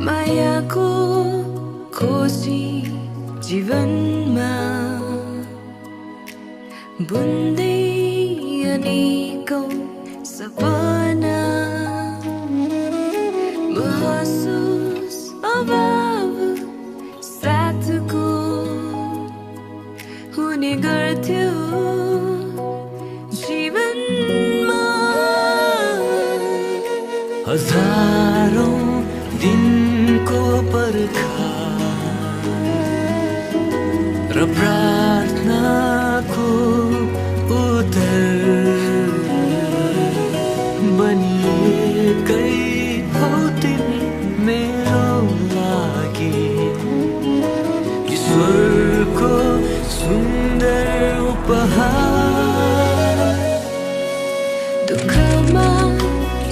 मायाको खोजी जीवनमा बुन्दै अनेकौं सपना महसुस अभाव साथको हुने गर्थ्यो जीवनमा हजारौं दिनको पर्खा र प्रार्थनाको उत्तर बनिएकै हौ तिमी मेरो लागि ईश्वरको सुन्दर उपहार दुःखमा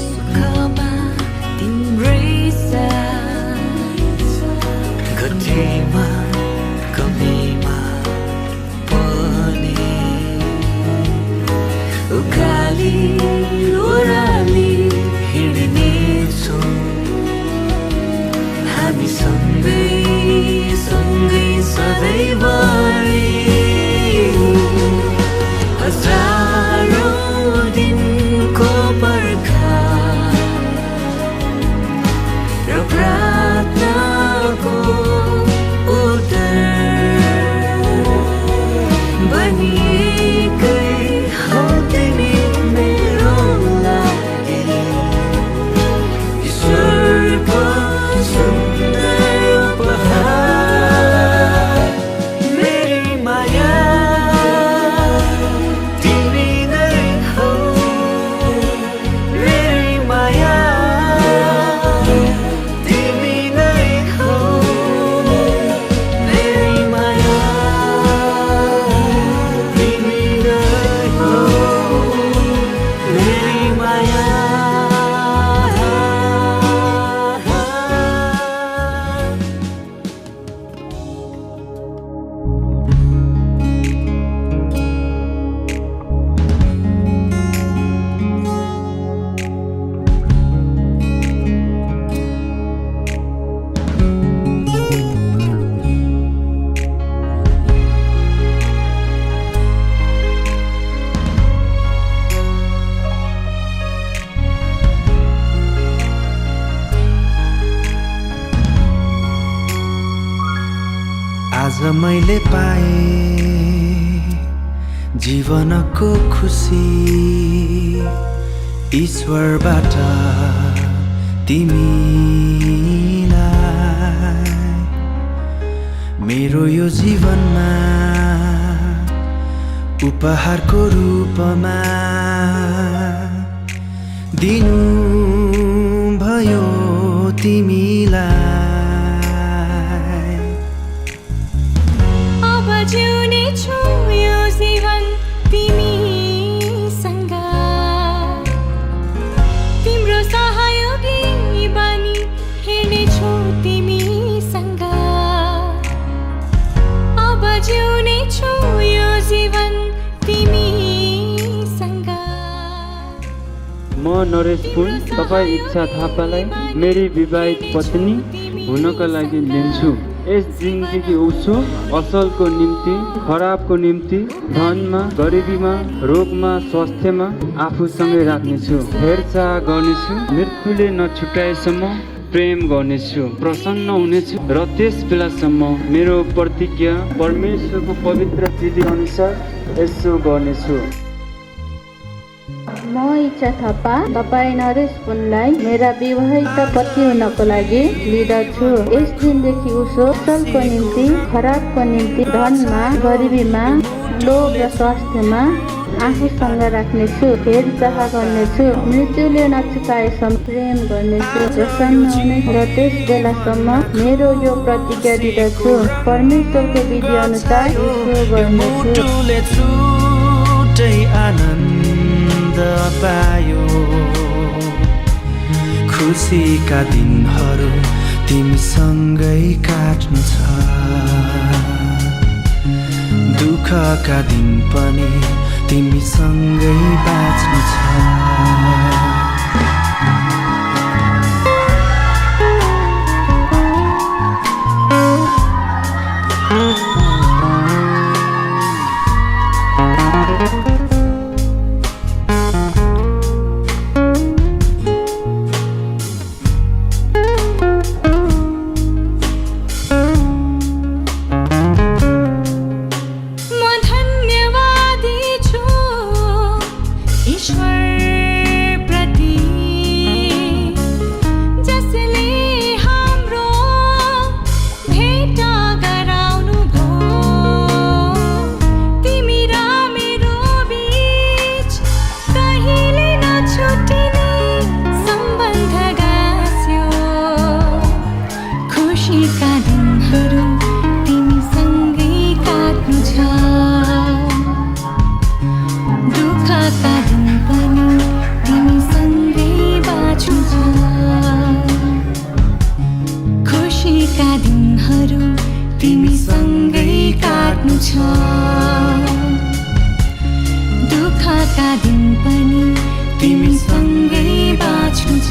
सुखमा तिम्रै साथ गतिमा कमीमा पनि उकाली ओह्राली हिँड्नेछौँ हामी सँगै सँगै सधैँभरि हजारौं दिनको पर्खा र प्रार्थनाको उत्तर बनिएकै हौ तिमी मेरो लागि ईश्वरको सुन्दर उपहार मेरी माया तिमी नै हौ मेरी माया तिमी नै हौ मेरी माया तिमी नै हौ मेरी माया आज मैले पाएँ जीवनको खुसी ईश्वरबाट तिमीलाई मेरो यो जीवनमा उपहारको रूपमा दिनु भयो तिमीलाई अब जिउने छु यो जीवन तिमीसँग तिम्रो सहयोगी बनी हिँड्नेछु तिमीसँग अब जिउने छु यो जीवन तिमीसँग म नरेश पुन तपाईँ इच्छा थापालाई मेरी विवाहित पत्नी हुनका लागि लिन्छु। यस जिन्दगी उसो असलको निम्ति खराबको निम्ति धनमा गरिबीमा रोगमा स्वास्थ्यमा आफूसँगै राख्नेछु। हेरचाह गर्नेछु मृत्युले नछुटाएसम्म प्रेम गर्नेछु प्रसन्न हुनेछु र त्यस बेलासम्म मेरो प्रतिज्ञा परमेश्वरको पवित्र विधि अनुसार यसो गर्नेछु। म इच्छा थापा तपाईँ नरेश पुनलाई मेरा विवाहित पति हुनको लागि लिँदछु। यस दिनदेखि उसो असलको निम्ति खराबको निम्ति धनमा गरिबीमा लोभ र स्वास्थ्यमा आफूसँग राख्नेछु हेरचाह गर्नेछु मृत्युले नछुटाएसम्म प्रेम गर्नेछु प्रसन्न हुने र त्यस बेलासम्म मेरो यो प्रतिज्ञा दिँदछु परमेश्वरको विधि अनुसार यसो गर्नेछु। आनन्द पायो खुसीका दिनहरू तिमीसँगै काट्नु छ दुःखका दिन पनि तिमीसँगै बाँच्नु छ दुःखका दिन पनि तिमीसँगै बाँच्नु छ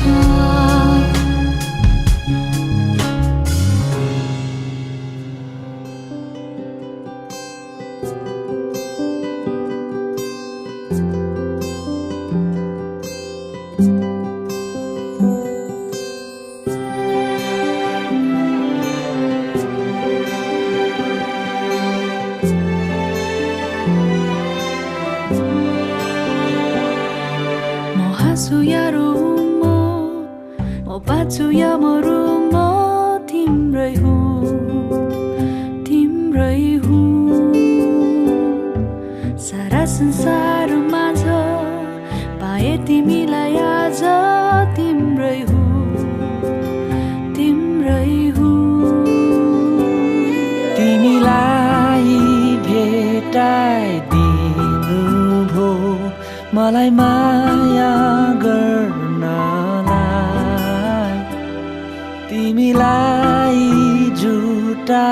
बाँच्छु या मरु म तिम्रै हुँ सारा संसारमा छ पाए तिमीलाई आज तिम्रै हुँ तिमीलाई भेटाइदिनु भो मलाई माया गर्नलाई तिमीलाई जुटाइदिनु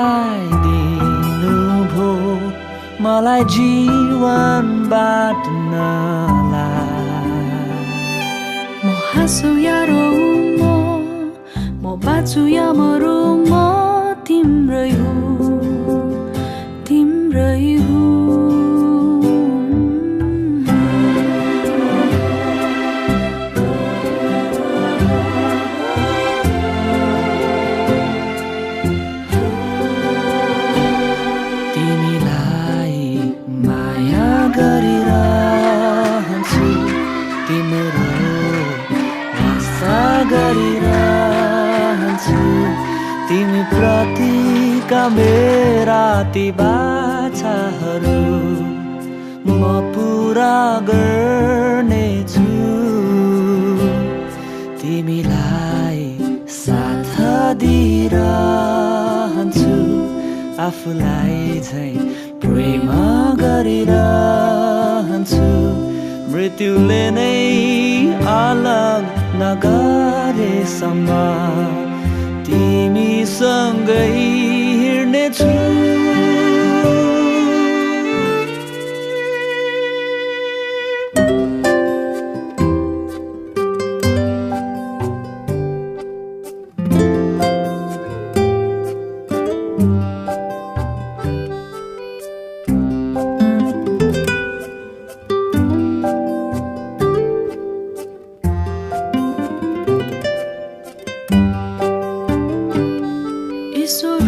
भो मलाई जीवन बाँड्नलाई म हाँसु या रोऊँ म बाँच्छु या मरौँ म तिम्रै हुँ तिमी प्रतिका मेरा ती बाछाहरू म पुरा गर्नेछु तिमीलाई साथ दिइरहन्छु आफूलाई झैँ प्रेम गरिरहन्छु मृत्युले नै अलग नगरेसम्म तिमीसँगै हिँड्नेछु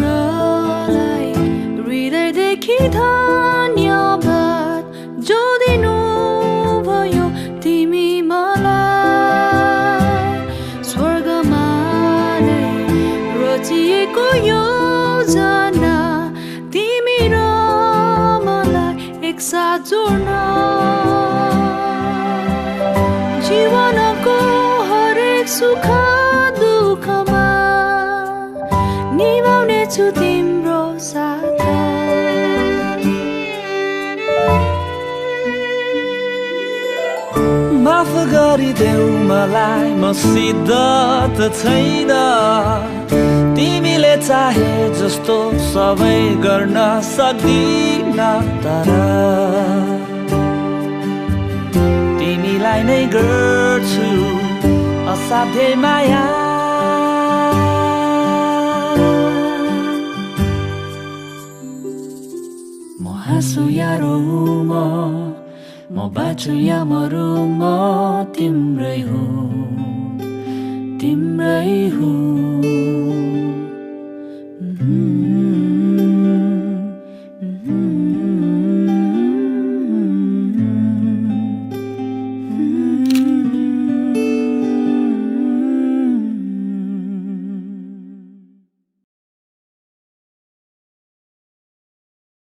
ईश्वरलाई हृदयदेखि धन्यवाद जो दिनु भयो तिमी मलाई स्वर्गमा नै रचिएको योजना तिमी र मलाई एकसाथ जोड्न जीवनको हरेक सुख दुःखमा निभाउनेछु तिम्रो साथ माफ गरिदेऊ मलाई मसित त छैन तिमीले चाहे जस्तो सबै गर्न सक्दिन तर तिमीलाई नै गर्छु असाध्यै माया म हाँसु या रोऊ म बाँचु या मरु म तिम्रो